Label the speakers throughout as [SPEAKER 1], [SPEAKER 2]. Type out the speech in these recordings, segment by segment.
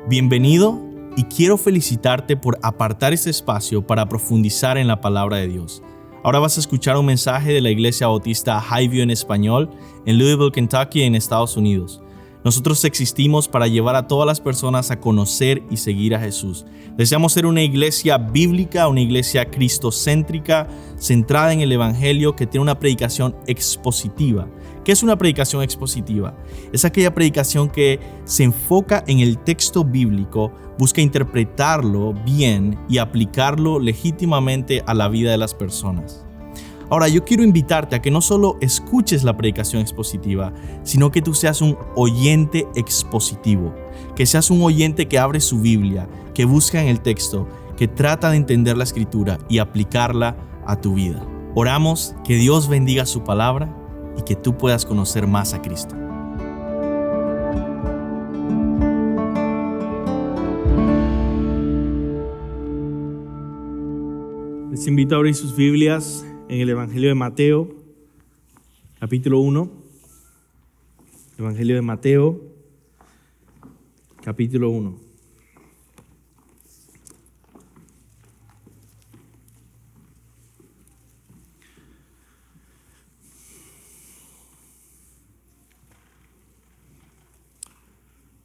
[SPEAKER 1] Bienvenido y quiero felicitarte por apartar este espacio para profundizar en la palabra de Dios. Ahora vas a escuchar un mensaje de la Iglesia Bautista Highview en español en Louisville, Kentucky, en Estados Unidos. Nosotros existimos para llevar a todas las personas a conocer y seguir a Jesús. Deseamos ser una iglesia bíblica, una iglesia cristocéntrica, centrada en el Evangelio, que tiene una predicación expositiva. ¿Qué es una predicación expositiva? Es aquella predicación que se enfoca en el texto bíblico, busca interpretarlo bien y aplicarlo legítimamente a la vida de las personas. Ahora, yo quiero invitarte a que no solo escuches la predicación expositiva, sino que tú seas un oyente expositivo, que seas un oyente que abre su Biblia, que busca en el texto, que trata de entender la Escritura y aplicarla a tu vida. Oramos que Dios bendiga su palabra y que tú puedas conocer más a Cristo. Les invito a abrir sus Biblias en el Evangelio de Mateo, capítulo 1. Evangelio de Mateo, capítulo 1.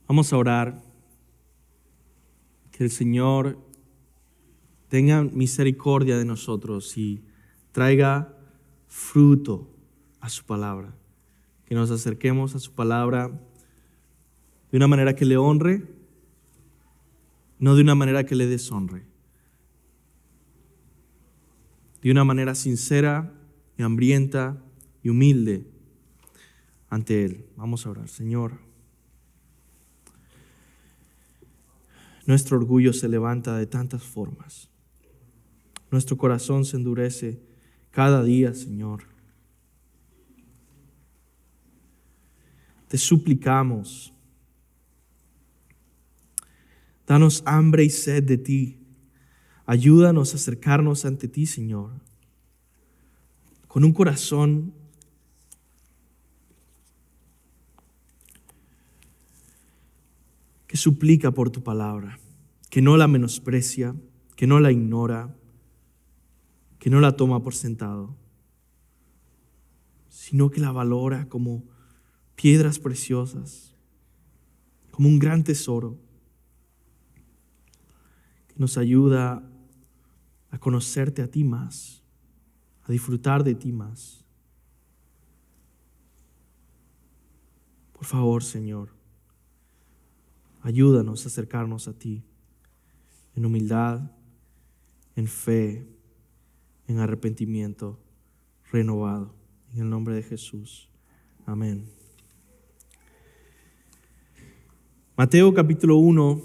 [SPEAKER 1] Vamos a orar. Que el Señor tenga misericordia de nosotros y traiga fruto a su palabra. Que nos acerquemos a su palabra de una manera que le honre, no de una manera que le deshonre. De una manera sincera y hambrienta y humilde ante Él. Vamos a orar. Señor, nuestro orgullo se levanta de tantas formas. Nuestro corazón se endurece cada día, Señor. Te suplicamos, danos hambre y sed de ti. Ayúdanos a acercarnos ante ti, Señor, con un corazón que suplica por tu palabra, que no la menosprecia, que no la ignora, que no la toma por sentado, sino que la valora como piedras preciosas, como un gran tesoro, que nos ayuda a conocerte a ti más, a disfrutar de ti más. Por favor, Señor, ayúdanos a acercarnos a ti en humildad, en fe, en arrepentimiento renovado. En el nombre de Jesús. Amén. Mateo capítulo 1,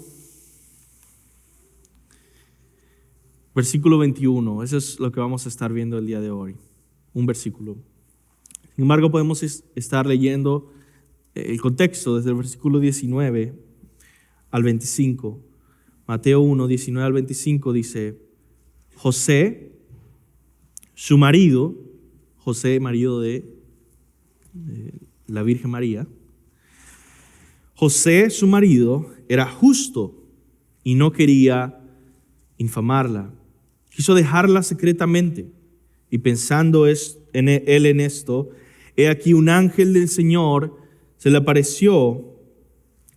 [SPEAKER 1] versículo 21. Eso es lo que vamos a estar viendo el día de hoy. Un versículo. Sin embargo, podemos estar leyendo el contexto desde el versículo 19 al 25. Mateo 1, 19 al 25 dice: José, su marido, José, marido de la Virgen María, José, su marido, era justo y no quería infamarla. Quiso dejarla secretamente, y pensando él en esto, he aquí un ángel del Señor se le apareció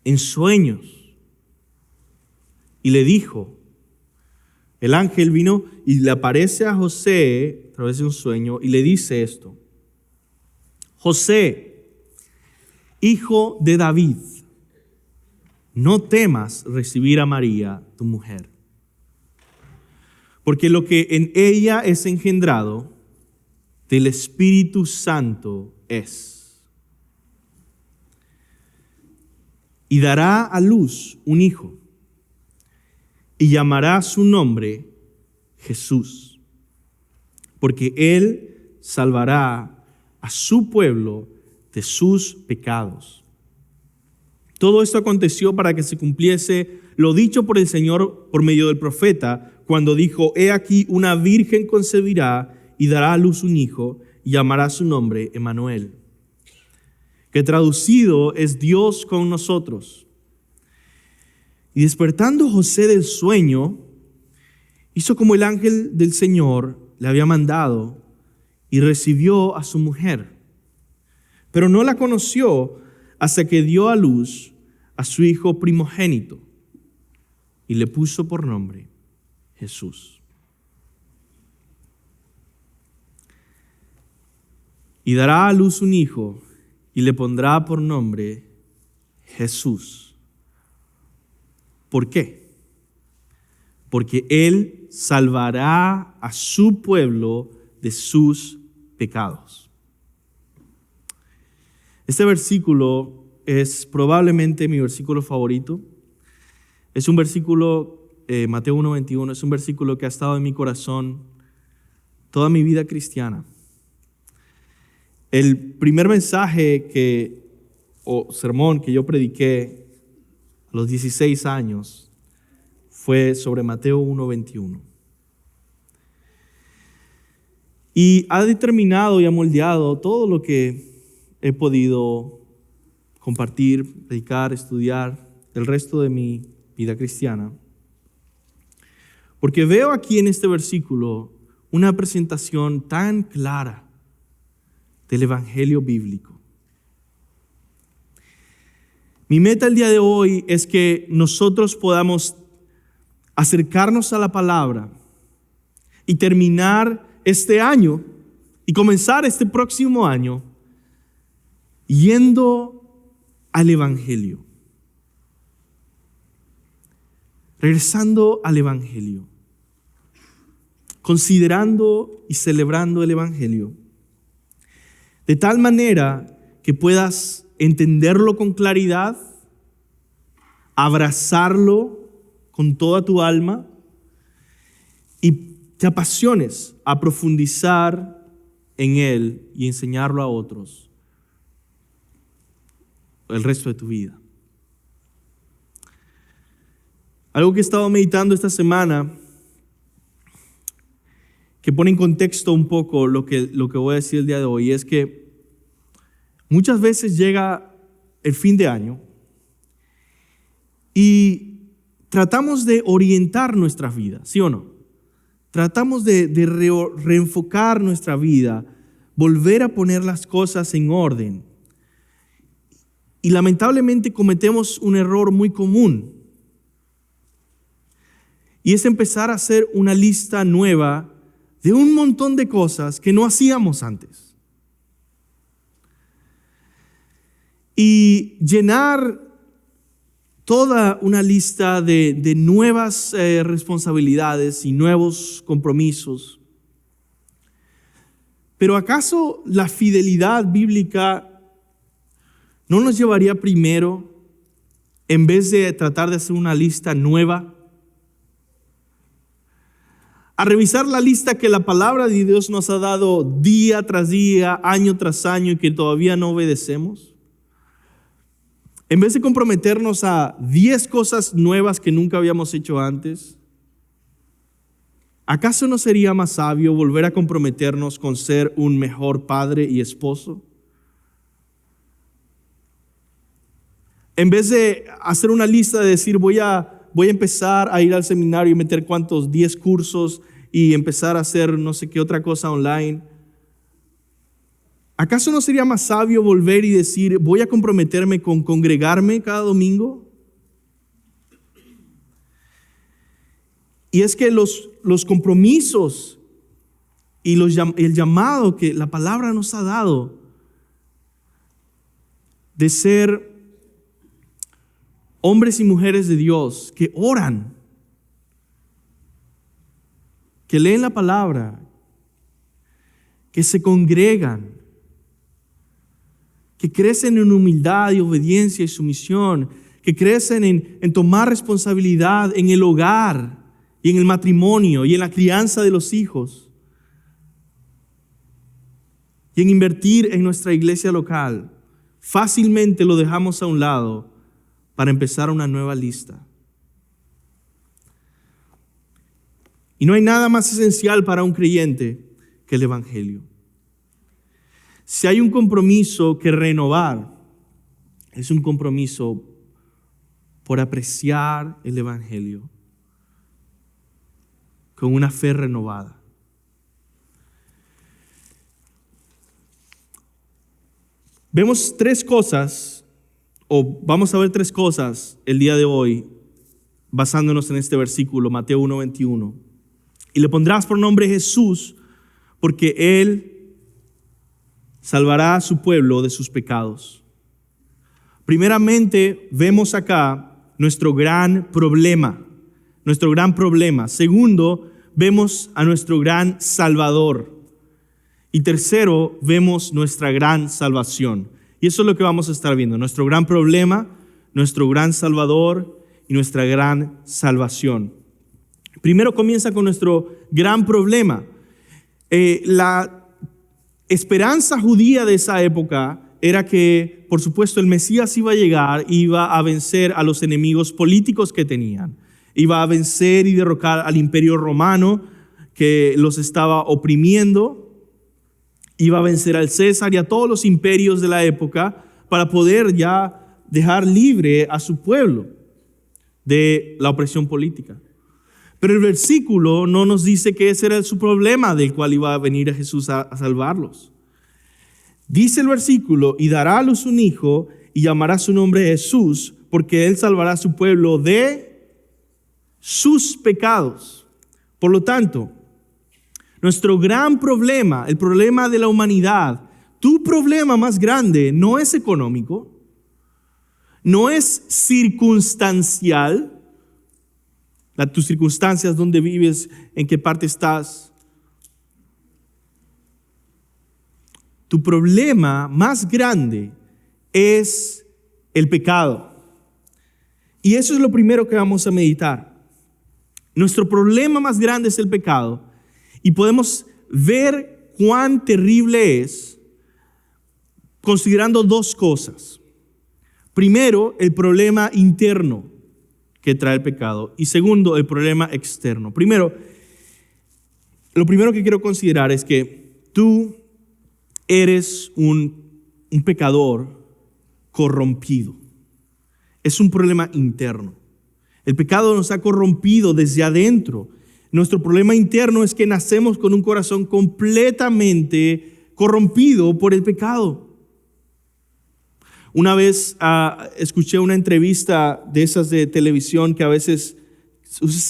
[SPEAKER 1] en sueños y le dijo. El ángel vino y le aparece a José a través de un sueño y le dice esto: José, hijo de David, no temas recibir a María, tu mujer, porque lo que en ella es engendrado del Espíritu Santo es. Y dará a luz un hijo, y llamará su nombre Jesús, porque Él salvará a su pueblo de sus pecados. Todo esto aconteció para que se cumpliese lo dicho por el Señor por medio del profeta, cuando dijo: he aquí una virgen concebirá y dará a luz un hijo, y llamará su nombre Emmanuel, que traducido es Dios con nosotros.
[SPEAKER 2] Y despertando José del sueño, hizo como el ángel del Señor le había mandado y recibió a su mujer. Pero no la conoció hasta que dio a luz a su hijo primogénito y le puso por nombre Jesús. Y dará a luz un hijo y le pondrá por nombre Jesús. ¿Por qué? Porque él salvará a su pueblo de sus pecados. Este versículo es probablemente mi versículo favorito. Es un versículo, Mateo 1:21, es un versículo que ha estado en mi corazón toda mi vida cristiana. El primer mensaje o sermón que yo prediqué a los 16 años fue sobre Mateo 1:21. Y ha determinado y ha moldeado todo lo que he podido compartir, predicar, estudiar el resto de mi vida cristiana. Porque veo aquí en este versículo una presentación tan clara del evangelio bíblico. Mi meta el día de hoy es que nosotros podamos acercarnos a la palabra y terminar este año y comenzar este próximo año yendo al evangelio. Regresando al evangelio. Considerando y celebrando el evangelio. De tal manera que puedas entenderlo con claridad, abrazarlo con toda tu alma y te apasiones a profundizar en él y enseñarlo a otros el resto de tu vida. Algo que he estado meditando esta semana, que pone en contexto un poco lo que voy a decir el día de hoy, es que muchas veces llega el fin de año y tratamos de orientar nuestra vida, ¿sí o no? Tratamos de reenfocar nuestra vida, volver a poner las cosas en orden. Y lamentablemente cometemos un error muy común. Y es empezar a hacer una lista nueva de un montón de cosas que no hacíamos antes. Y llenar toda una lista de nuevas responsabilidades y nuevos compromisos. Pero ¿acaso la fidelidad bíblica no nos llevaría primero, en vez de tratar de hacer una lista nueva, a revisar la lista que la palabra de Dios nos ha dado día tras día, año tras año y que todavía no obedecemos? En vez de comprometernos a 10 cosas nuevas que nunca habíamos hecho antes, ¿acaso no sería más sabio volver a comprometernos con ser un mejor padre y esposo? En vez de hacer una lista de decir voy a empezar a ir al seminario y meter 10 cursos y empezar a hacer no sé qué otra cosa online, ¿acaso no sería más sabio volver y decir voy a comprometerme con congregarme cada domingo? Y es que los compromisos y el llamado que la palabra nos ha dado de ser hombres y mujeres de Dios que oran, que leen la palabra, que se congregan, que crecen en humildad y obediencia y sumisión, que crecen en tomar responsabilidad en el hogar y en el matrimonio y en la crianza de los hijos y en invertir en nuestra iglesia local. Fácilmente lo dejamos a un lado para empezar una nueva lista. Y no hay nada más esencial para un creyente que el evangelio. Si hay un compromiso que renovar, es un compromiso por apreciar el Evangelio con una fe renovada. Vemos tres cosas, o vamos a ver tres cosas el día de hoy, basándonos en este versículo, Mateo 1:21. Y le pondrás por nombre Jesús, porque Él salvará a su pueblo de sus pecados. Primeramente, vemos acá nuestro gran problema. Segundo, vemos a nuestro gran Salvador. Y tercero, vemos nuestra gran salvación. Y eso es lo que vamos a estar viendo. Nuestro gran problema, nuestro gran Salvador y nuestra gran salvación. Primero comienza con nuestro gran problema. La esperanza judía de esa época era que, por supuesto, el Mesías iba a llegar, iba a vencer a los enemigos políticos que tenían. Iba a vencer y derrocar al imperio romano que los estaba oprimiendo. Iba a vencer al César y a todos los imperios de la época para poder ya dejar libre a su pueblo de la opresión política. Pero el versículo no nos dice que ese era su problema del cual iba a venir a Jesús a salvarlos. Dice el versículo, y dará a luz un hijo y llamará su nombre Jesús, porque él salvará a su pueblo de sus pecados. Por lo tanto, nuestro gran problema, el problema de la humanidad, tu problema más grande no es económico, no es circunstancial, tus circunstancias, dónde vives, en qué parte estás. Tu problema más grande es el pecado. Y eso es lo primero que vamos a meditar. Nuestro problema más grande es el pecado. Y podemos ver cuán terrible es considerando dos cosas. Primero, el problema interno que trae el pecado. Y segundo, el problema externo. Primero, lo primero que quiero considerar es que tú eres un pecador corrompido. Es un problema interno. El pecado nos ha corrompido desde adentro. Nuestro problema interno es que nacemos con un corazón completamente corrompido por el pecado. Una vez escuché una entrevista de esas de televisión que a veces,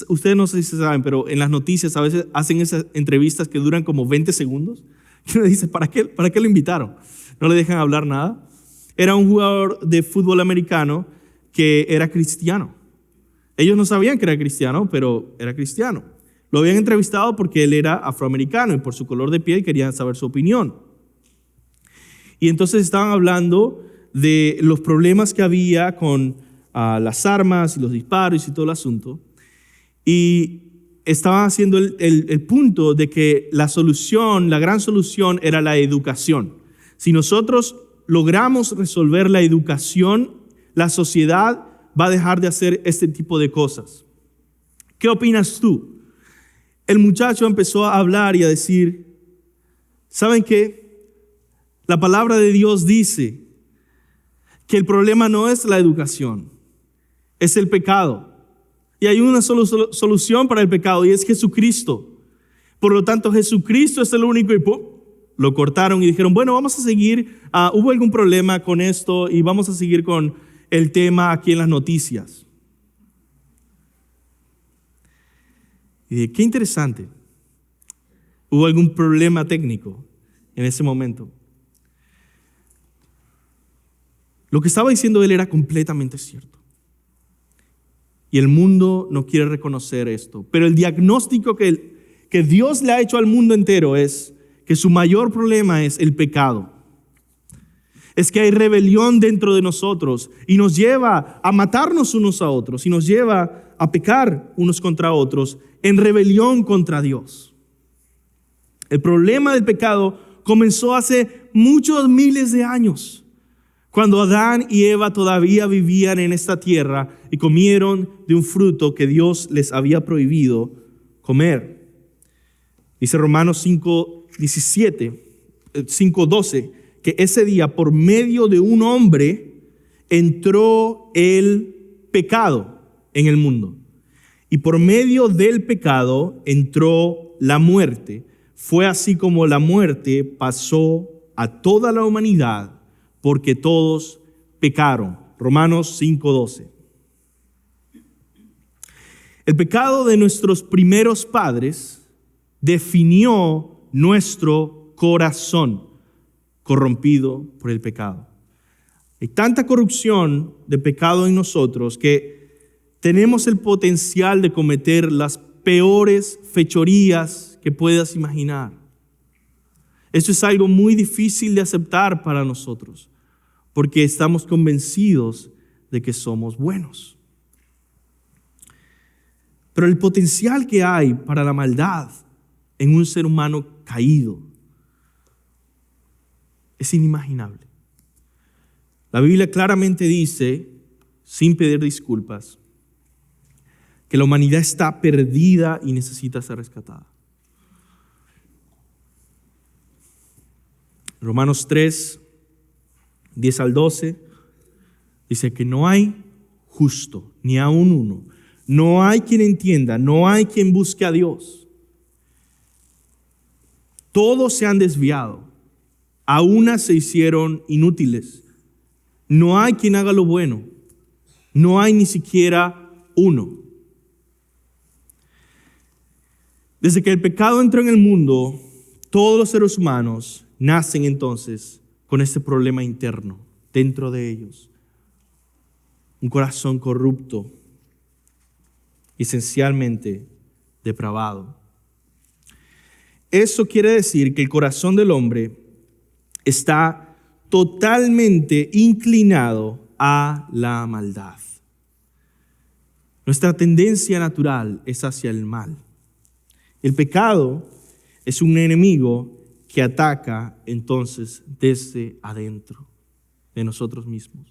[SPEAKER 2] ustedes no sé si saben, pero en las noticias a veces hacen esas entrevistas que duran como 20 segundos. Y uno dice, ¿para qué lo invitaron? No le dejan hablar nada. Era un jugador de fútbol americano que era cristiano. Ellos no sabían que era cristiano, pero era cristiano. Lo habían entrevistado porque él era afroamericano y por su color de piel querían saber su opinión. Y entonces estaban hablando de los problemas que había con las armas y los disparos y todo el asunto. Y estaban haciendo el punto de que la gran solución era la educación. Si nosotros logramos resolver la educación, la sociedad va a dejar de hacer este tipo de cosas. ¿Qué opinas tú? El muchacho empezó a hablar y a decir, ¿saben qué? La palabra de Dios dice que el problema no es la educación, es el pecado. Y hay una solución para el pecado y es Jesucristo. Por lo tanto, Jesucristo es el único y ¡pum! Lo cortaron y dijeron, bueno, vamos a seguir. Hubo algún problema con esto y vamos a seguir con el tema aquí en las noticias. Y dije, qué interesante. Hubo algún problema técnico en ese momento. Lo que estaba diciendo él era completamente cierto. Y el mundo no quiere reconocer esto. Pero el diagnóstico que Dios le ha hecho al mundo entero es que su mayor problema es el pecado. Es que hay rebelión dentro de nosotros y nos lleva a matarnos unos a otros y nos lleva a pecar unos contra otros en rebelión contra Dios. El problema del pecado comenzó hace muchos miles de años, cuando Adán y Eva todavía vivían en esta tierra y comieron de un fruto que Dios les había prohibido comer. Dice Romanos 5:12, que ese día por medio de un hombre entró el pecado en el mundo. Y por medio del pecado entró la muerte. Fue así como la muerte pasó a toda la humanidad, porque todos pecaron. Romanos 5:12. El pecado de nuestros primeros padres definió nuestro corazón corrompido por el pecado. Hay tanta corrupción de pecado en nosotros que tenemos el potencial de cometer las peores fechorías que puedas imaginar. Esto es algo muy difícil de aceptar para nosotros, porque estamos convencidos de que somos buenos. Pero el potencial que hay para la maldad en un ser humano caído es inimaginable. La Biblia claramente dice, sin pedir disculpas, que la humanidad está perdida y necesita ser rescatada. Romanos 3, 10 al 12, dice que no hay justo, ni aun uno. No hay quien entienda, no hay quien busque a Dios. Todos se han desviado, a una se hicieron inútiles. No hay quien haga lo bueno, no hay ni siquiera uno. Desde que el pecado entró en el mundo, todos los seres humanos nacen entonces con este problema interno dentro de ellos. Un corazón corrupto, esencialmente depravado. Eso quiere decir que el corazón del hombre está totalmente inclinado a la maldad. Nuestra tendencia natural es hacia el mal. El pecado es un enemigo que ataca entonces desde adentro de nosotros mismos.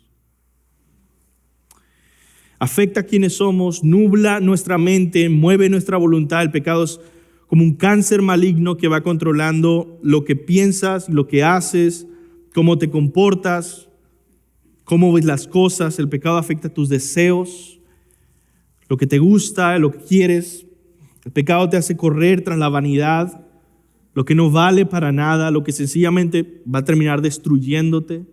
[SPEAKER 2] Afecta a quienes somos, nubla nuestra mente, mueve nuestra voluntad. El pecado es como un cáncer maligno que va controlando lo que piensas, lo que haces, cómo te comportas, cómo ves las cosas. El pecado afecta tus deseos, lo que te gusta, lo que quieres. El pecado te hace correr tras la vanidad, lo que no vale para nada, lo que sencillamente va a terminar destruyéndote.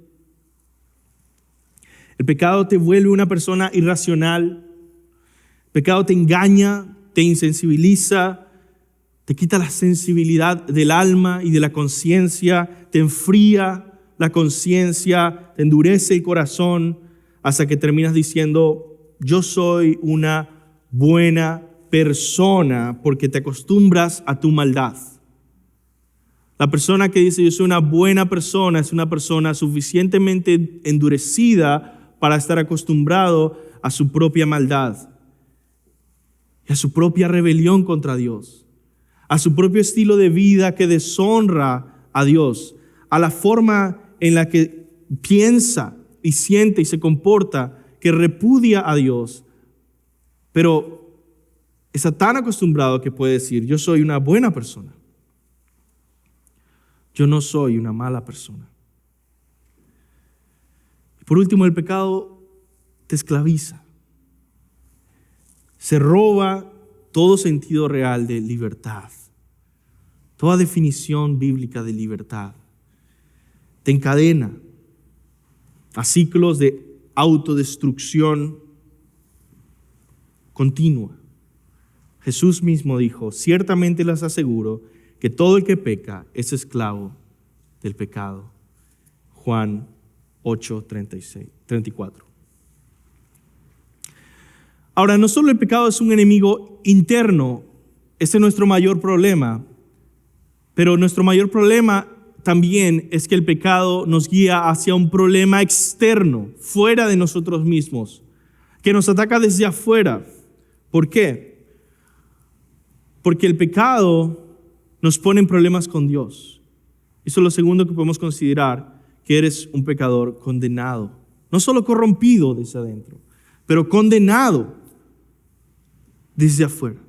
[SPEAKER 2] El pecado te vuelve una persona irracional. El pecado te engaña, te insensibiliza, te quita la sensibilidad del alma y de la conciencia, te enfría la conciencia, te endurece el corazón hasta que terminas diciendo, yo soy una buena persona, porque te acostumbras a tu maldad. La persona que dice yo soy una buena persona es una persona suficientemente endurecida para estar acostumbrado a su propia maldad y a su propia rebelión contra Dios, a su propio estilo de vida que deshonra a Dios, a la forma en la que piensa y siente y se comporta que repudia a Dios, pero está tan acostumbrado que puede decir yo soy una buena persona. Yo no soy una mala persona. Y por último, el pecado te esclaviza. Se roba todo sentido real de libertad, toda definición bíblica de libertad. Te encadena a ciclos de autodestrucción continua. Jesús mismo dijo, ciertamente les aseguro que todo el que peca es esclavo del pecado. Juan 8:34. Ahora, no solo el pecado es un enemigo interno, ese es nuestro mayor problema, pero nuestro mayor problema también es que el pecado nos guía hacia un problema externo, fuera de nosotros mismos, que nos ataca desde afuera. ¿Por qué? Porque el pecado nos pone en problemas con Dios. Eso es lo segundo que podemos considerar, que eres un pecador condenado. No solo corrompido desde adentro, pero condenado desde afuera.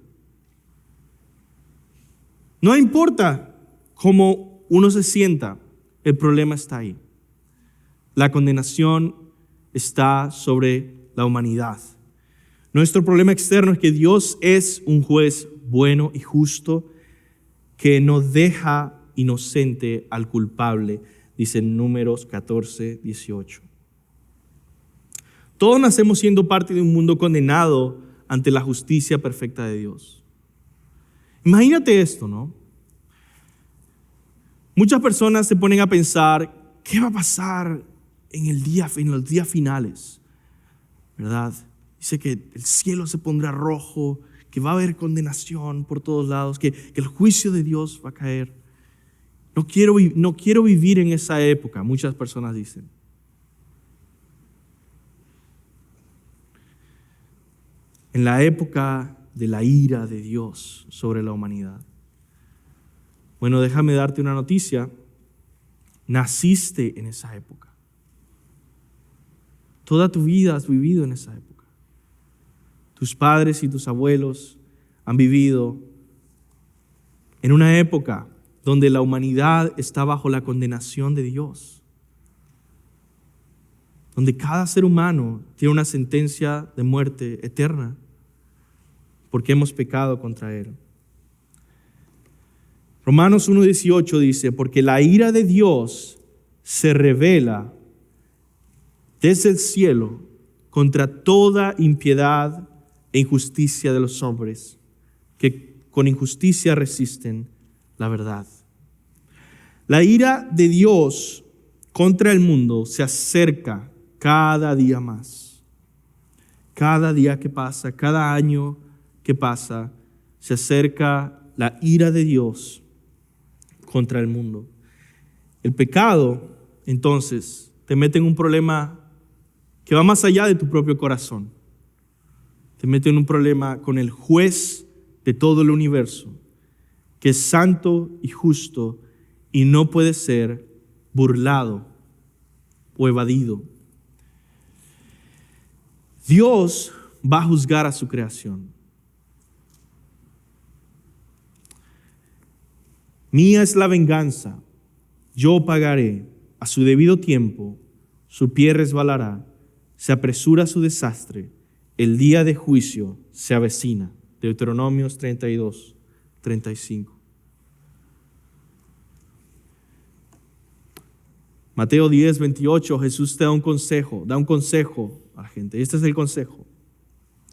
[SPEAKER 2] No importa cómo uno se sienta, el problema está ahí. La condenación está sobre la humanidad. Nuestro problema externo es que Dios es un juez bueno y justo que no deja inocente al culpable, dice en Números 14, 18. Todos nacemos siendo parte de un mundo condenado ante la justicia perfecta de Dios. Imagínate esto, ¿no? Muchas personas se ponen a pensar, ¿qué va a pasar en los días finales? ¿Verdad? Dice que el cielo se pondrá rojo, que va a haber condenación por todos lados, que el juicio de Dios va a caer. No quiero vivir en esa época, muchas personas dicen. En la época de la ira de Dios sobre la humanidad. Bueno, déjame darte una noticia. Naciste en esa época. Toda tu vida has vivido en esa época. Tus padres y tus abuelos han vivido en una época donde la humanidad está bajo la condenación de Dios. Donde cada ser humano tiene una sentencia de muerte eterna porque hemos pecado contra Él. Romanos 1:18 dice, porque la ira de Dios se revela desde el cielo contra toda impiedad e injusticia de los hombres, que con injusticia resisten la verdad. La ira de Dios contra el mundo se acerca cada día más. Cada día que pasa, cada año que pasa, se acerca la ira de Dios contra el mundo. El pecado, entonces, te mete en un problema que va más allá de tu propio corazón. Te mete en un problema con el juez de todo el universo, que es santo y justo y no puede ser burlado o evadido. Dios va a juzgar a su creación. Mía es la venganza, yo pagaré, a su debido tiempo, su pie resbalará, se apresura su desastre, el día de juicio se avecina. Deuteronomios 32, 35. Mateo 10, 28, Jesús te da un consejo a la gente. Este es el consejo.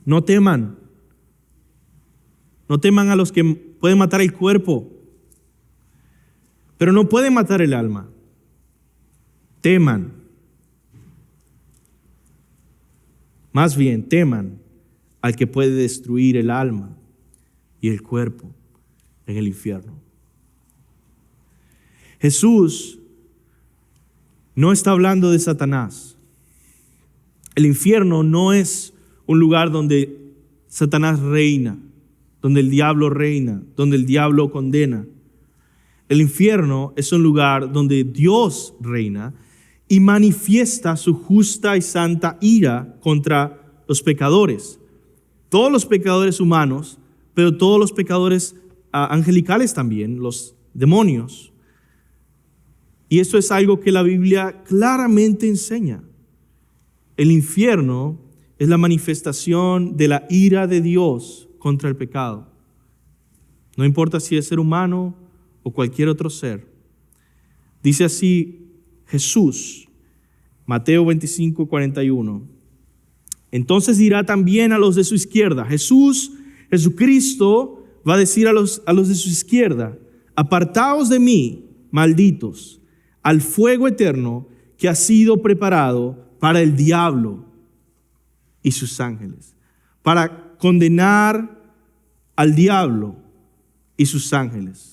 [SPEAKER 2] No teman a los que pueden matar el cuerpo, pero no pueden matar el alma. Teman. Más bien, teman al que puede destruir el alma y el cuerpo en el infierno. Jesús no está hablando de Satanás. El infierno no es un lugar donde Satanás reina, donde el diablo reina, donde el diablo condena. El infierno es un lugar donde Dios reina y manifiesta su justa y santa ira contra los pecadores. Todos los pecadores humanos, pero todos los pecadores angelicales también, los demonios. Y esto es algo que la Biblia claramente enseña. El infierno es la manifestación de la ira de Dios contra el pecado. No importa si es ser humano o cualquier otro ser. Dice así Jesús, Mateo 25, 41. Entonces dirá también a los de su izquierda. Jesucristo va a decir a los de su izquierda, apartaos de mí, malditos, al fuego eterno que ha sido preparado para el diablo y sus ángeles. Para condenar al diablo y sus ángeles.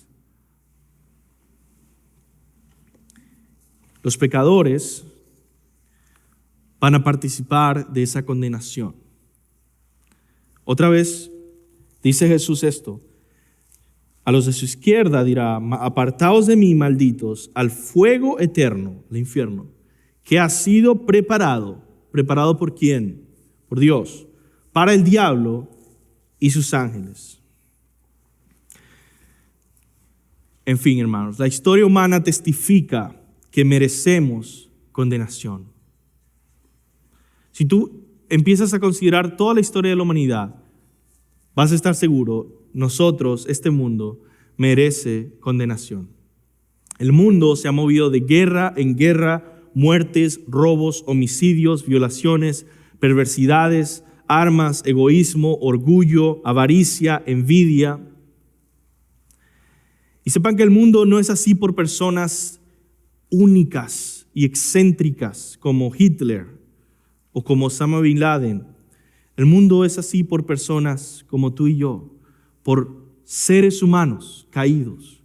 [SPEAKER 2] Los pecadores van a participar de esa condenación. Otra vez dice Jesús esto. A los de su izquierda dirá, apartaos de mí, malditos, al fuego eterno, el infierno, que ha sido preparado. ¿Preparado por quién? Por Dios. Para el diablo y sus ángeles. En fin, hermanos, la historia humana testifica que merecemos condenación. Si tú empiezas a considerar toda la historia de la humanidad, vas a estar seguro, nosotros, este mundo, merece condenación. El mundo se ha movido de guerra en guerra, muertes, robos, homicidios, violaciones, perversidades, armas, egoísmo, orgullo, avaricia, envidia. Y sepan que el mundo no es así por personas únicas y excéntricas como Hitler o como Osama Bin Laden. El mundo es así por personas como tú y yo, por seres humanos caídos.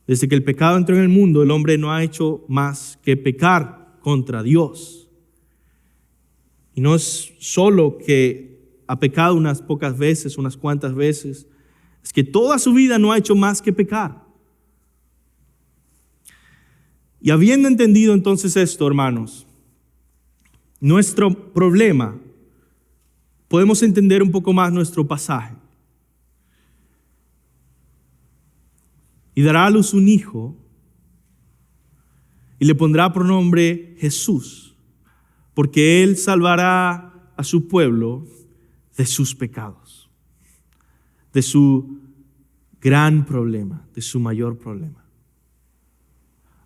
[SPEAKER 2] Desde que el pecado entró en el mundo, el hombre no ha hecho más que pecar contra Dios. Y no es solo que ha pecado unas pocas veces, unas cuantas veces, es que toda su vida no ha hecho más que pecar. Y habiendo entendido entonces esto, hermanos, nuestro problema, podemos entender un poco más nuestro pasaje. Y dará a luz un hijo y le pondrá por nombre Jesús, porque él salvará a su pueblo de sus pecados, de su gran problema, de su mayor problema.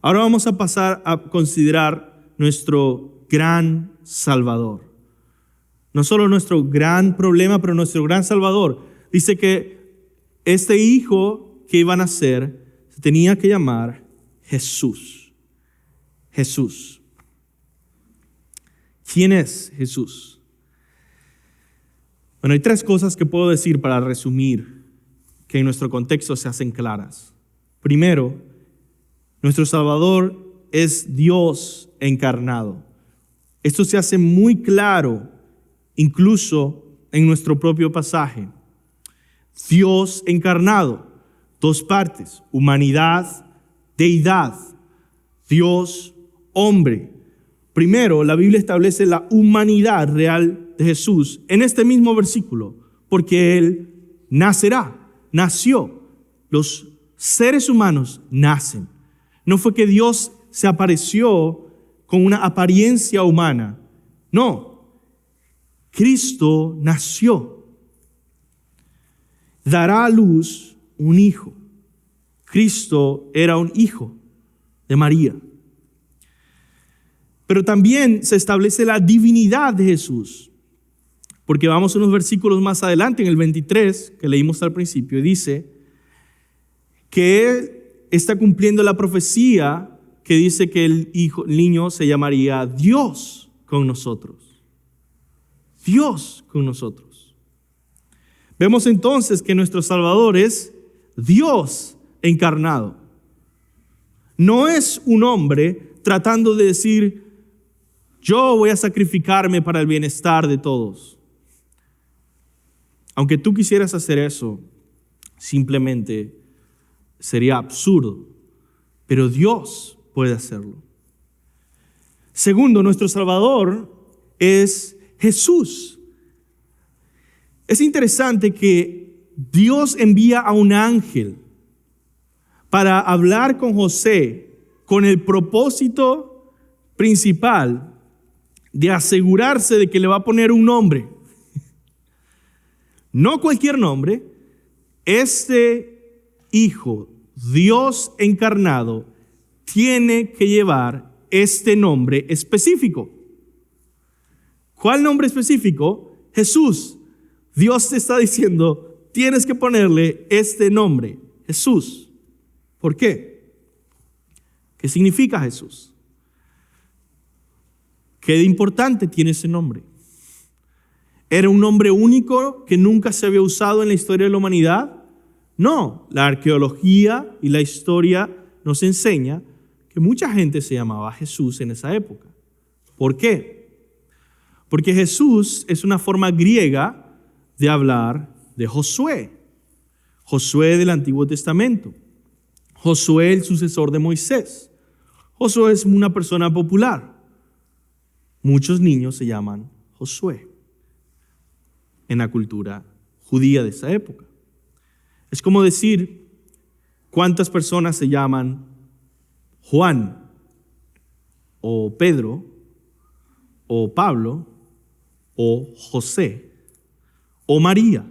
[SPEAKER 2] Ahora vamos a pasar a considerar nuestro gran Salvador. No solo nuestro gran problema, pero nuestro gran Salvador. Dice que este hijo que iba a nacer se tenía que llamar Jesús. Jesús. ¿Quién es Jesús? Bueno, hay tres cosas que puedo decir para resumir que en nuestro contexto se hacen claras. Primero, nuestro Salvador es Dios encarnado. Esto se hace muy claro incluso en nuestro propio pasaje. Dios encarnado, dos partes, humanidad, deidad, Dios, hombre. Primero, la Biblia establece la humanidad real de Jesús en este mismo versículo, porque Él nació. Los seres humanos nacen. No fue que Dios se apareció con una apariencia humana. No, Cristo nació. Dará a luz un hijo. Cristo era un hijo de María. Pero también se establece la divinidad de Jesús. Porque vamos unos versículos más adelante, en el 23, que leímos al principio, y dice que Él está cumpliendo la profecía que dice que el niño se llamaría Dios con nosotros. Dios con nosotros. Vemos entonces que nuestro Salvador es Dios encarnado. No es un hombre tratando de decir, yo voy a sacrificarme para el bienestar de todos. Aunque tú quisieras hacer eso, simplemente sería absurdo. Pero Dios puede hacerlo. Segundo, nuestro Salvador es Jesús. Es interesante que Dios envía a un ángel para hablar con José con el propósito principal de asegurarse de que le va a poner un nombre. No cualquier nombre. Este hijo, Dios encarnado, tiene que llevar este nombre específico. ¿Cuál nombre específico? Jesús. Dios te está diciendo, tienes que ponerle este nombre, Jesús. ¿Por qué? ¿Qué significa Jesús? ¿Qué de importante tiene ese nombre? ¿Era un nombre único que nunca se había usado en la historia de la humanidad? No, la arqueología y la historia nos enseña que mucha gente se llamaba Jesús en esa época. ¿Por qué? Porque Jesús es una forma griega de hablar de Josué. Josué del Antiguo Testamento. Josué, el sucesor de Moisés. Josué es una persona popular. Muchos niños se llaman Josué en la cultura judía de esa época. Es como decir, ¿cuántas personas se llaman Juan o Pedro o Pablo o José o María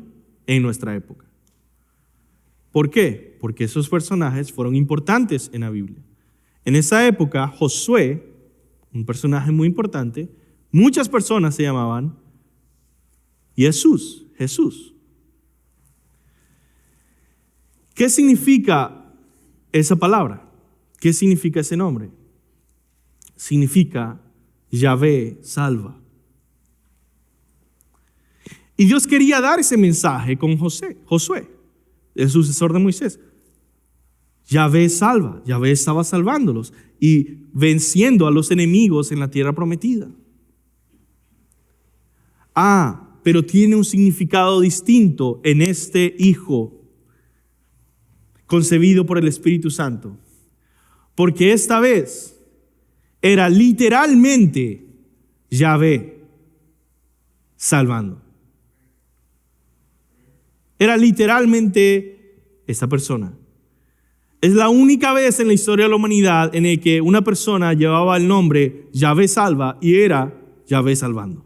[SPEAKER 2] en nuestra época. ¿Por qué? Porque esos personajes fueron importantes en la Biblia. En esa época, Josué, un personaje muy importante, muchas personas se llamaban Jesús. ¿Qué significa esa palabra? ¿Qué significa ese nombre? Significa Yahvé salva. Y Dios quería dar ese mensaje con Josué, el sucesor de Moisés. Yahvé salva, Yahvé estaba salvándolos y venciendo a los enemigos en la tierra prometida. Pero tiene un significado distinto en este Hijo concebido por el Espíritu Santo. Porque esta vez era literalmente Yahvé salvando. Era literalmente esta persona. Es la única vez en la historia de la humanidad en el que una persona llevaba el nombre Yahvé salva y era Yahvé salvando.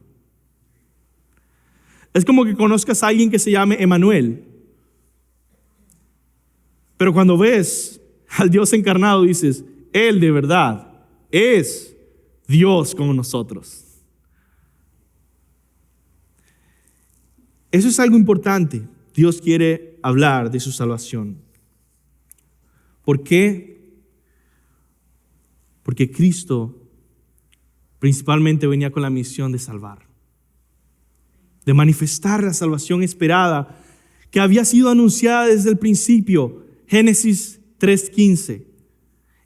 [SPEAKER 2] Es como que conozcas a alguien que se llame Emanuel, pero cuando ves al Dios encarnado dices, Él de verdad es Dios con nosotros. Eso es algo importante. Dios quiere hablar de su salvación. ¿Por qué? Porque Cristo principalmente venía con la misión de salvar, de manifestar la salvación esperada que había sido anunciada desde el principio. Génesis 3:15.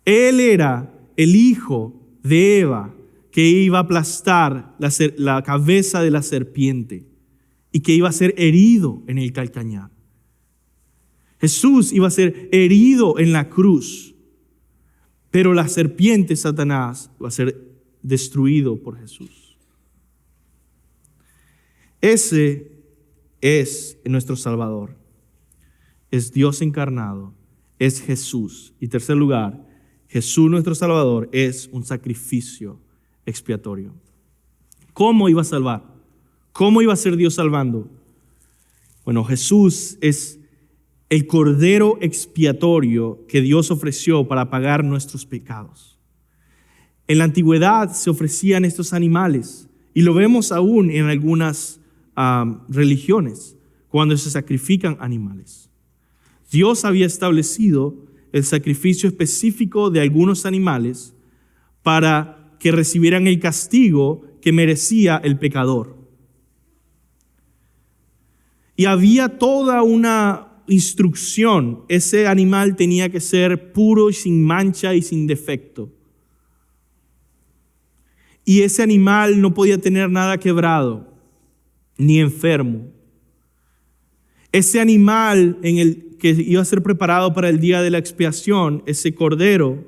[SPEAKER 2] Él era el hijo de Eva que iba a aplastar la cabeza de la serpiente y que iba a ser herido en el calcañar. Jesús iba a ser herido en la cruz, pero la serpiente, Satanás, va a ser destruido por Jesús. Ese es nuestro Salvador. Es Dios encarnado, es Jesús. Y tercer lugar, Jesús nuestro Salvador es un sacrificio expiatorio. ¿Cómo iba a salvar? ¿Cómo iba a ser Dios salvando? Bueno, Jesús es el cordero expiatorio que Dios ofreció para pagar nuestros pecados. En la antigüedad se ofrecían estos animales y lo vemos aún en algunas religiones cuando se sacrifican animales. Dios había establecido el sacrificio específico de algunos animales para que recibieran el castigo que merecía el pecador. Y había toda una instrucción. Ese animal tenía que ser puro y sin mancha y sin defecto. Y ese animal no podía tener nada quebrado ni enfermo. Ese animal que iba a ser preparado para el día de la expiación, ese cordero,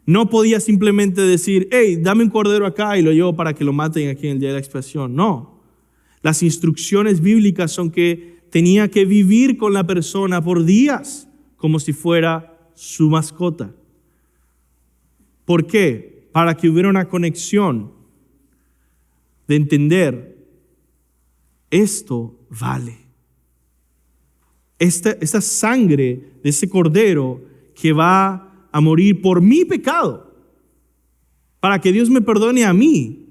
[SPEAKER 2] no podía simplemente decir, hey, dame un cordero acá y lo llevo para que lo maten aquí en el día de la expiación. No. Las instrucciones bíblicas son que tenía que vivir con la persona por días como si fuera su mascota. ¿Por qué? Para que hubiera una conexión de entender, esto vale. Esta sangre de ese cordero que va a morir por mi pecado, para que Dios me perdone a mí,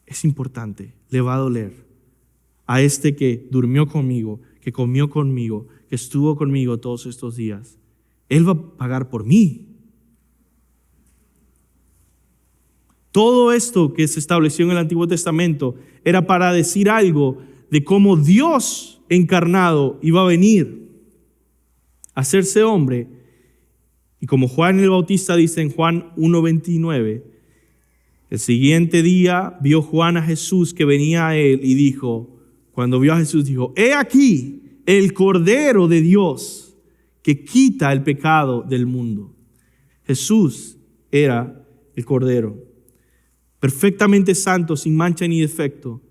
[SPEAKER 2] es importante, le va a doler a este que durmió conmigo, que comió conmigo, que estuvo conmigo todos estos días. Él va a pagar por mí. Todo esto que se estableció en el Antiguo Testamento era para decir algo de cómo Dios encarnado iba a venir a hacerse hombre. Y como Juan el Bautista dice en Juan 1:29, el siguiente día vio Juan a Jesús que venía a él y dijo, cuando vio a Jesús dijo, he aquí el Cordero de Dios que quita el pecado del mundo. Jesús era el Cordero, perfectamente santo, sin mancha ni defecto,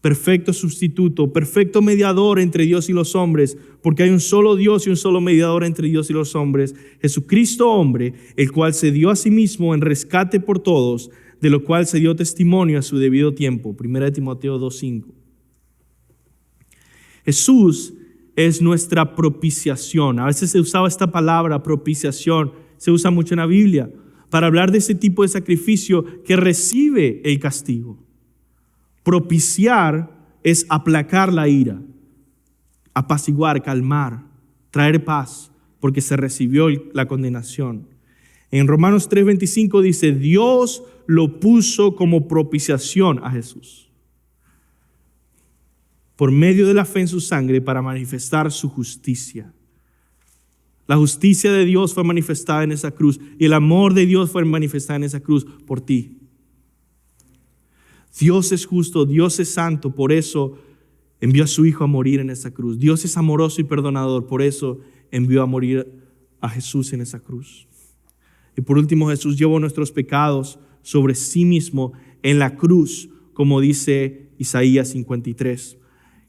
[SPEAKER 2] perfecto sustituto, perfecto mediador entre Dios y los hombres, porque hay un solo Dios y un solo mediador entre Dios y los hombres, Jesucristo hombre, el cual se dio a sí mismo en rescate por todos, de lo cual se dio testimonio a su debido tiempo. 1 Timoteo 2:5. Jesús es nuestra propiciación. A veces se usaba esta palabra propiciación, se usa mucho en la Biblia para hablar de ese tipo de sacrificio que recibe el castigo. Propiciar es aplacar la ira, apaciguar, calmar, traer paz, porque se recibió la condenación. En Romanos 3:25 dice, Dios lo puso como propiciación a Jesús, por medio de la fe en su sangre, para manifestar su justicia. La justicia de Dios fue manifestada en esa cruz y el amor de Dios fue manifestado en esa cruz por ti. Dios es justo, Dios es santo, por eso envió a su Hijo a morir en esa cruz. Dios es amoroso y perdonador, por eso envió a morir a Jesús en esa cruz. Y por último, Jesús llevó nuestros pecados sobre sí mismo en la cruz, como dice Isaías 53,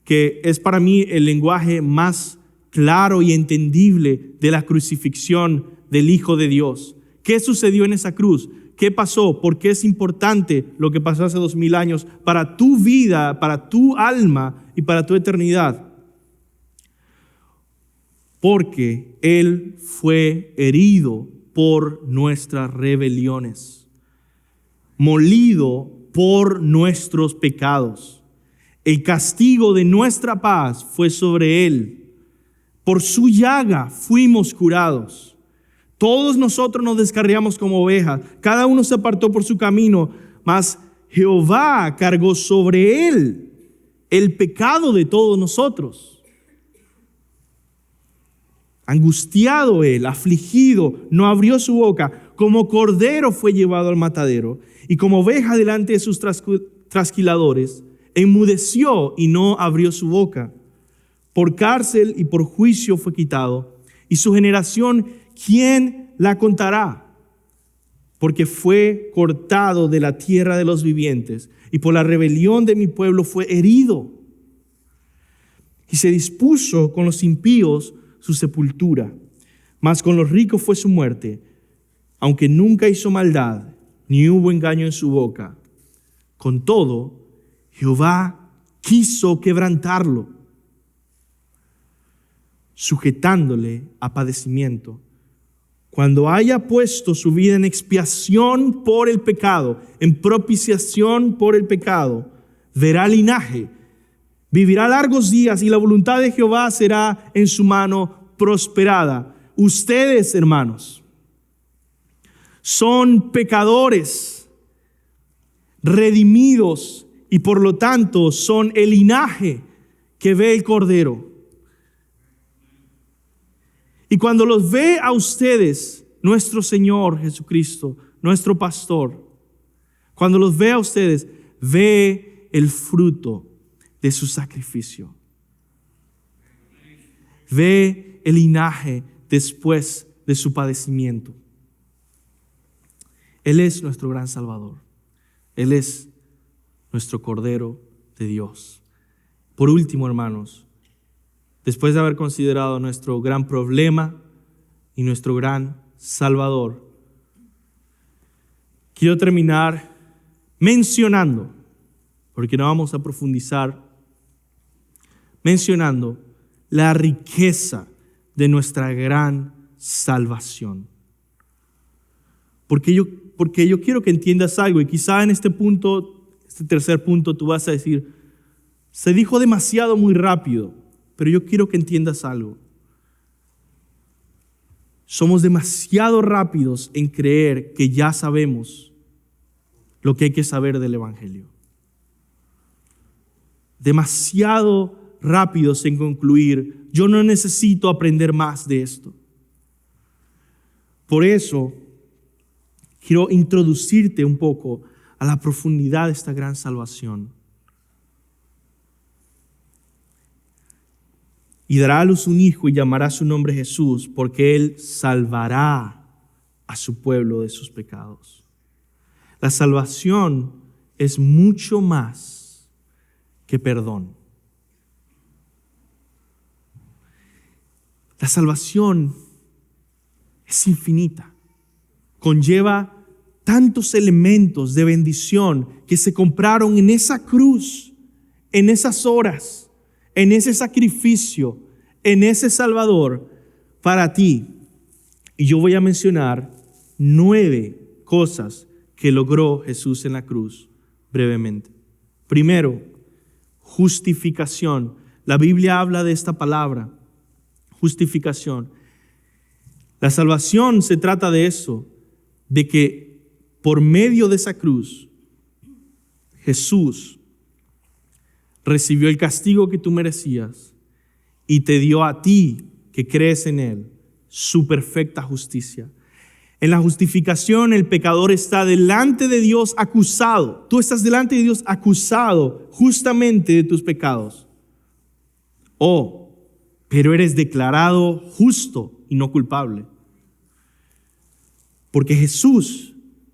[SPEAKER 2] que es para mí el lenguaje más claro y entendible de la crucifixión del Hijo de Dios. ¿Qué sucedió en esa cruz? ¿Qué pasó? ¿Por qué es importante lo que pasó hace 2000 años para tu vida, para tu alma y para tu eternidad? Porque Él fue herido por nuestras rebeliones, molido por nuestros pecados. El castigo de nuestra paz fue sobre Él. Por su llaga fuimos curados. Todos nosotros nos descarriamos como ovejas. Cada uno se apartó por su camino, mas Jehová cargó sobre Él el pecado de todos nosotros. Angustiado Él, afligido, no abrió su boca. Como cordero fue llevado al matadero, y como oveja delante de sus trasquiladores, enmudeció y no abrió su boca. Por cárcel y por juicio fue quitado. Y su generación, ¿quién la contará? Porque fue cortado de la tierra de los vivientes, y por la rebelión de mi pueblo fue herido. Y se dispuso con los impíos su sepultura, mas con los ricos fue su muerte, aunque nunca hizo maldad, ni hubo engaño en su boca. Con todo, Jehová quiso quebrantarlo, sujetándole a padecimiento. Cuando haya puesto su vida en expiación por el pecado, en propiciación por el pecado, verá linaje, vivirá largos días, y la voluntad de Jehová será en su mano prosperada. Ustedes, hermanos, son pecadores, redimidos, y por lo tanto son el linaje que ve el Cordero. Y cuando los ve a ustedes, nuestro Señor Jesucristo, nuestro pastor, cuando los ve a ustedes, ve el fruto de su sacrificio. Ve el linaje después de su padecimiento. Él es nuestro gran Salvador. Él es nuestro Cordero de Dios. Por último, hermanos, después de haber considerado nuestro gran problema y nuestro gran Salvador, quiero terminar mencionando, porque no vamos a profundizar, mencionando la riqueza de nuestra gran salvación. Porque yo quiero que entiendas algo, y quizá en este punto, este tercer punto, tú vas a decir, se dijo demasiado muy rápido, pero yo quiero que entiendas algo. Somos demasiado rápidos en creer que ya sabemos lo que hay que saber del Evangelio. Demasiado rápidos en concluir, yo no necesito aprender más de esto. Por eso, quiero introducirte un poco a la profundidad de esta gran salvación. Y dará a luz un hijo y llamará su nombre Jesús, porque Él salvará a su pueblo de sus pecados. La salvación es mucho más que perdón. La salvación es infinita, conlleva tantos elementos de bendición que se compraron en esa cruz, en esas horas, en ese sacrificio, en ese Salvador para ti. Y yo voy a mencionar 9 cosas que logró Jesús en la cruz brevemente. Primero, justificación. La Biblia habla de esta palabra, justificación. La salvación se trata de eso, de que por medio de esa cruz, Jesús recibió el castigo que tú merecías y te dio a ti, que crees en Él, su perfecta justicia. En la justificación, el pecador está delante de Dios acusado. Tú estás delante de Dios acusado justamente de tus pecados. Pero eres declarado justo y no culpable. Porque Jesús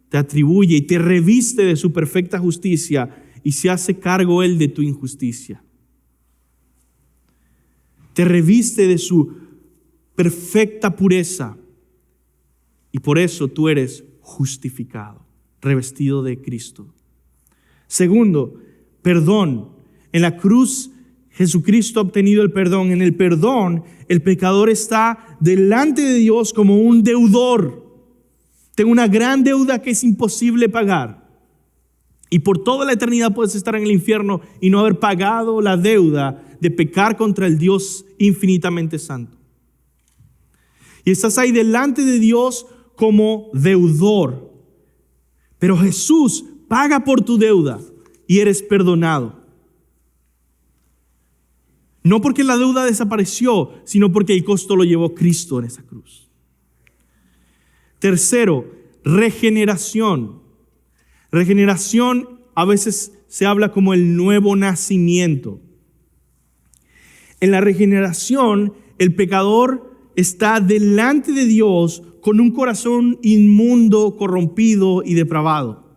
[SPEAKER 2] te atribuye y te reviste de su perfecta justicia y se hace cargo Él de tu injusticia. Te reviste de su perfecta pureza y por eso tú eres justificado, revestido de Cristo. Segundo, perdón. En la cruz Jesucristo ha obtenido el perdón. En el perdón, el pecador está delante de Dios como un deudor. Tengo una gran deuda que es imposible pagar. Y por toda la eternidad puedes estar en el infierno y no haber pagado la deuda de pecar contra el Dios infinitamente santo. Y estás ahí delante de Dios como deudor. Pero Jesús paga por tu deuda y eres perdonado. No porque la deuda desapareció, sino porque el costo lo llevó Cristo en esa cruz. Tercero, regeneración. Regeneración a veces se habla como el nuevo nacimiento. En la regeneración, el pecador está delante de Dios con un corazón inmundo, corrompido y depravado.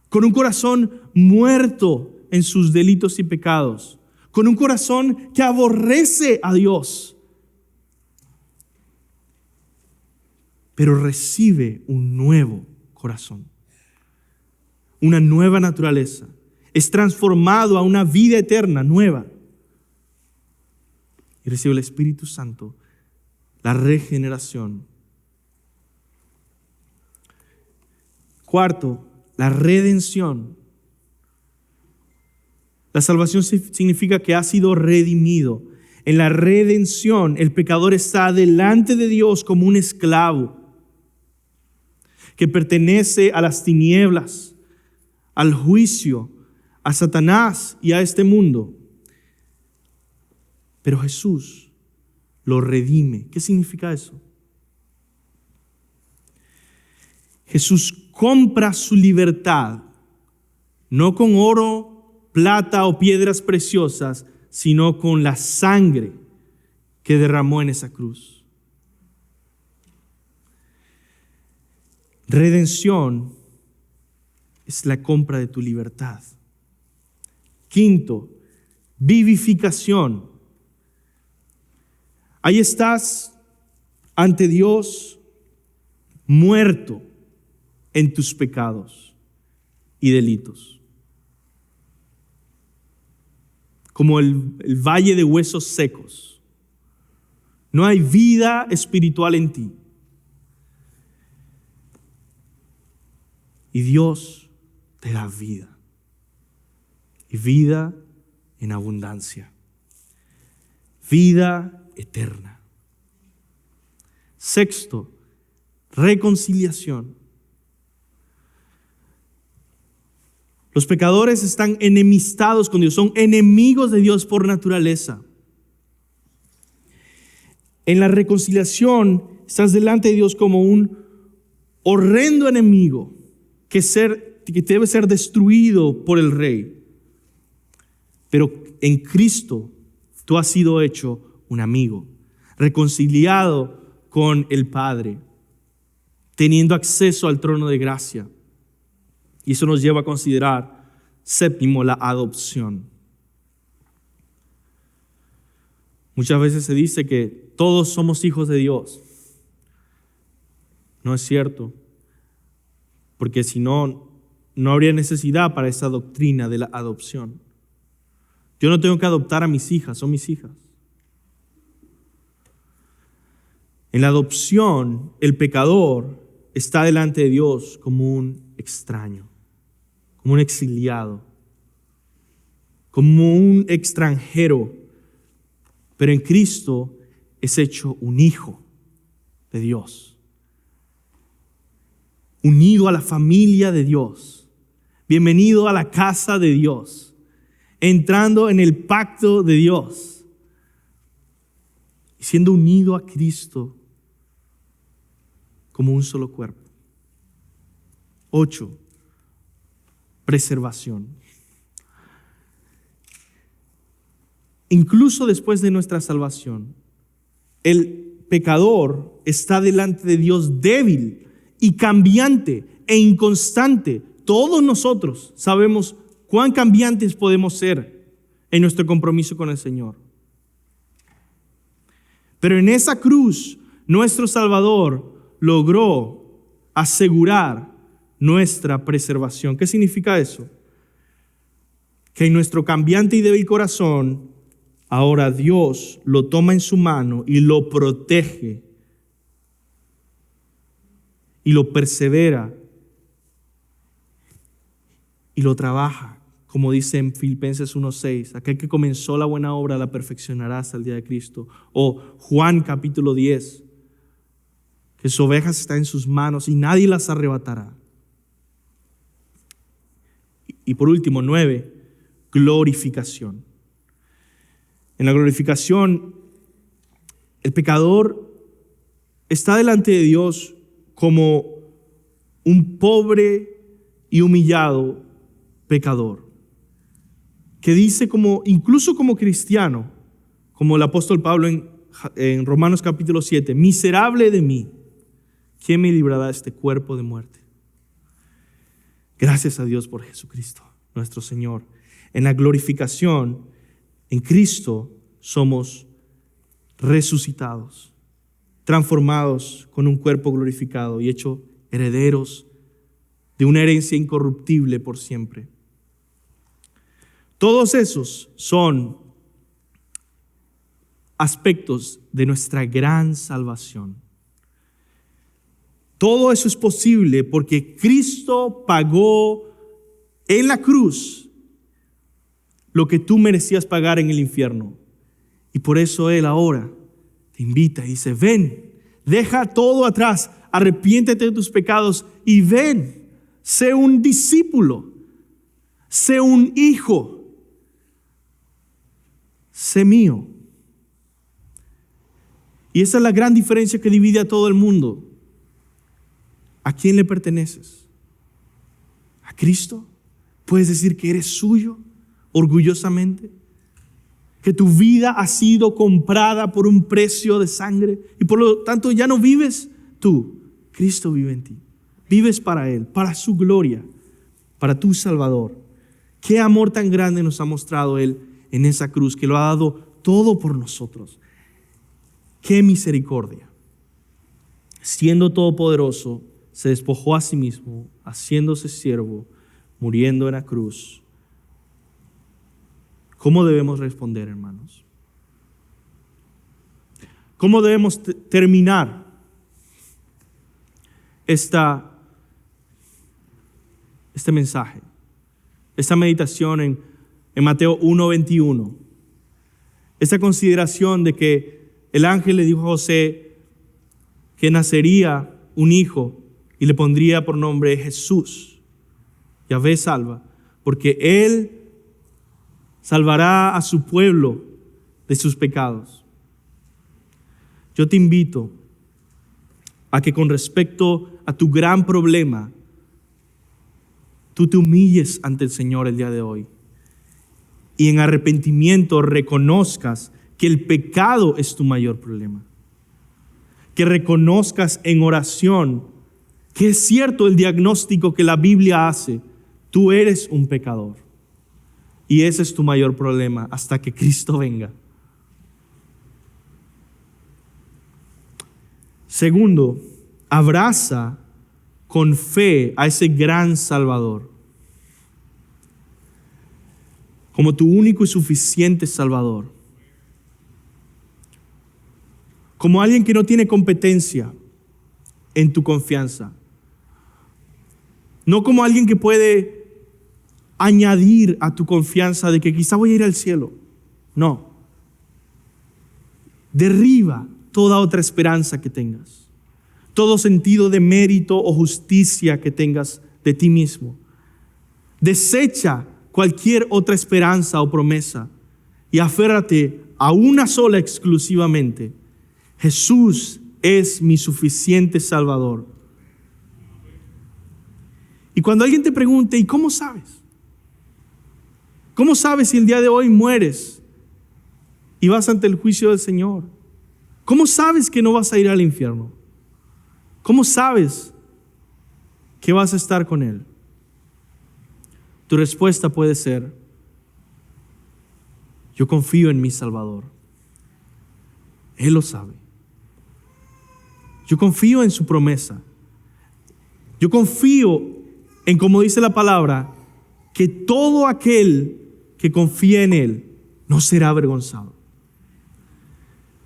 [SPEAKER 2] Con un corazón muerto en sus delitos y pecados. Con un corazón que aborrece a Dios. Pero recibe un nuevo corazón, una nueva naturaleza. Es transformado a una vida eterna nueva. Y recibe el Espíritu Santo, la regeneración. Cuarto, la redención. La salvación significa que ha sido redimido. En la redención, el pecador está delante de Dios como un esclavo que pertenece a las tinieblas, al juicio, a Satanás y a este mundo. Pero Jesús lo redime. ¿Qué significa eso? Jesús compra su libertad, no con oro, plata o piedras preciosas, sino con la sangre que derramó en esa cruz. Redención es la compra de tu libertad. Quinto, vivificación. Ahí estás ante Dios muerto en tus pecados y delitos. Como el valle de huesos secos. No hay vida espiritual en ti. Y Dios te da vida. Y vida en abundancia. Vida eterna. Sexto, reconciliación. Los pecadores están enemistados con Dios, son enemigos de Dios por naturaleza. En la reconciliación estás delante de Dios como un horrendo enemigo que debe ser destruido por el Rey. Pero en Cristo tú has sido hecho un amigo, reconciliado con el Padre, teniendo acceso al trono de gracia. Y eso nos lleva a considerar, séptimo, la adopción. Muchas veces se dice que todos somos hijos de Dios. No es cierto. porque si no, no habría necesidad para esa doctrina de la adopción. Yo no tengo que adoptar a mis hijas, son mis hijas. En la adopción, el pecador está delante de Dios como un extraño, como un exiliado, como un extranjero, pero en Cristo es hecho un hijo de Dios, unido a la familia de Dios, bienvenido a la casa de Dios, entrando en el pacto de Dios y siendo unido a Cristo como un solo cuerpo. 8. Preservación. Incluso después de nuestra salvación, el pecador está delante de Dios débil y cambiante e inconstante. Todos nosotros sabemos cuán cambiantes podemos ser en nuestro compromiso con el Señor. Pero en esa cruz, nuestro Salvador logró asegurar nuestra preservación. ¿Qué significa eso? Que en nuestro cambiante y débil corazón, ahora Dios lo toma en su mano y lo protege y lo persevera y lo trabaja, como dice en Filipenses 1:6, aquel que comenzó la buena obra la perfeccionará hasta el día de Cristo. O Juan capítulo 10, que sus ovejas están en sus manos y nadie las arrebatará. Y por último, 9, glorificación. En la glorificación, el pecador está delante de Dios como un pobre y humillado pecador, que dice incluso como cristiano, como el apóstol Pablo en Romanos capítulo 7, miserable de mí, ¿quién me librará de este cuerpo de muerte? Gracias a Dios por Jesucristo, nuestro Señor. En la glorificación, en Cristo, somos resucitados, transformados con un cuerpo glorificado y hechos herederos de una herencia incorruptible por siempre. Todos esos son aspectos de nuestra gran salvación. Todo eso es posible porque Cristo pagó en la cruz lo que tú merecías pagar en el infierno. Y por eso Él ahora te invita y dice, ven, deja todo atrás, arrepiéntete de tus pecados y ven, sé un discípulo, sé un hijo, sé mío. Y esa es la gran diferencia que divide a todo el mundo. ¿A quién le perteneces? ¿A Cristo? ¿Puedes decir que eres suyo orgullosamente? ¿Que tu vida ha sido comprada por un precio de sangre y por lo tanto ya no vives tú? Cristo vive en ti. Vives para Él, para su gloria, para tu Salvador. Qué amor tan grande nos ha mostrado Él en esa cruz, que lo ha dado todo por nosotros. Qué misericordia. Siendo todopoderoso, se despojó a sí mismo, haciéndose siervo, muriendo en la cruz. ¿Cómo debemos responder, hermanos? ¿Cómo debemos terminar este mensaje, esta meditación en Mateo 1:21? Esta consideración de que el ángel le dijo a José que nacería un hijo y le pondría por nombre Jesús. Yahvé salva, porque Él salvará a su pueblo de sus pecados. Yo te invito a que con respecto a tu gran problema, tú te humilles ante el Señor el día de hoy y en arrepentimiento reconozcas que el pecado es tu mayor problema. Que reconozcas en oración que es cierto el diagnóstico que la Biblia hace. Tú eres un pecador. Y ese es tu mayor problema hasta que Cristo venga. Segundo, abraza con fe a ese gran Salvador, como tu único y suficiente Salvador, como alguien que no tiene competencia en tu confianza, no como alguien que puede añadir a tu confianza de que quizá voy a ir al cielo. No. Derriba toda otra esperanza que tengas, todo sentido de mérito o justicia que tengas de ti mismo. Desecha cualquier otra esperanza o promesa y aférrate a una sola exclusivamente. Jesús es mi suficiente Salvador. Y cuando alguien te pregunte, ¿y cómo sabes? ¿Cómo sabes si el día de hoy mueres y vas ante el juicio del Señor? ¿Cómo sabes que no vas a ir al infierno? ¿Cómo sabes que vas a estar con Él? Tu respuesta puede ser: yo confío en mi Salvador. Él lo sabe. Yo confío en su promesa. Yo confío en, como dice la palabra, que todo aquel que confía en Él no será avergonzado.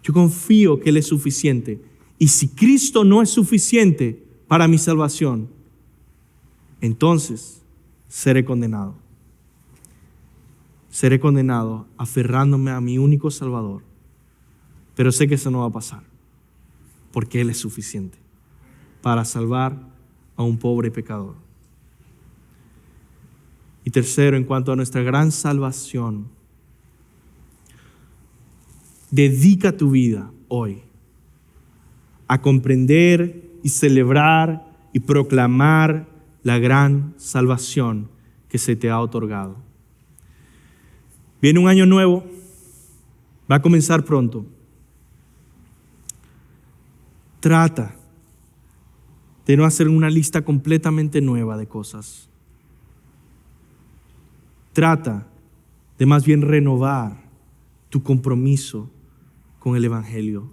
[SPEAKER 2] Yo confío que Él es suficiente. Y si Cristo no es suficiente para mi salvación, entonces seré condenado. Seré condenado aferrándome a mi único Salvador. Pero sé que eso no va a pasar, porque Él es suficiente para salvar a un pobre pecador. Y tercero, en cuanto a nuestra gran salvación, dedica tu vida hoy a comprender y celebrar y proclamar la gran salvación que se te ha otorgado. Viene un año nuevo, va a comenzar pronto. Trata de no hacer una lista completamente nueva de cosas. Trata de más bien renovar tu compromiso con el Evangelio,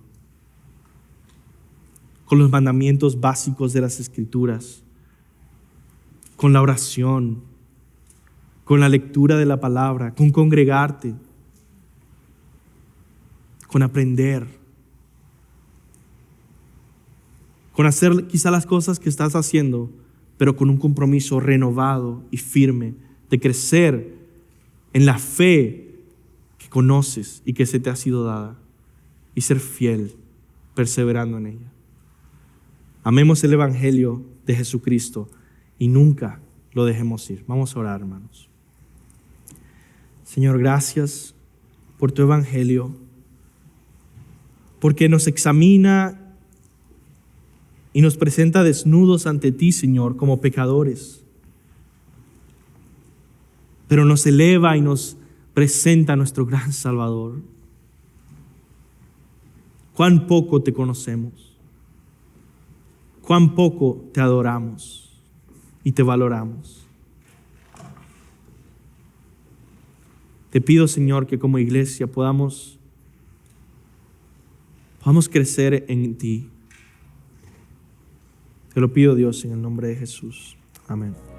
[SPEAKER 2] con los mandamientos básicos de las Escrituras, con la oración, con la lectura de la palabra, con congregarte, con aprender, con hacer quizá las cosas que estás haciendo, pero con un compromiso renovado y firme de crecer en la fe que conoces y que se te ha sido dada, y ser fiel, perseverando en ella. Amemos el Evangelio de Jesucristo y nunca lo dejemos ir. Vamos a orar, hermanos. Señor, gracias por tu Evangelio, porque nos examina y nos presenta desnudos ante ti, Señor, como pecadores. Pero nos eleva y nos presenta a nuestro gran Salvador. Cuán poco te conocemos, cuán poco te adoramos y te valoramos. Te pido, Señor, que como iglesia podamos crecer en ti. Te lo pido, Dios, en el nombre de Jesús. Amén.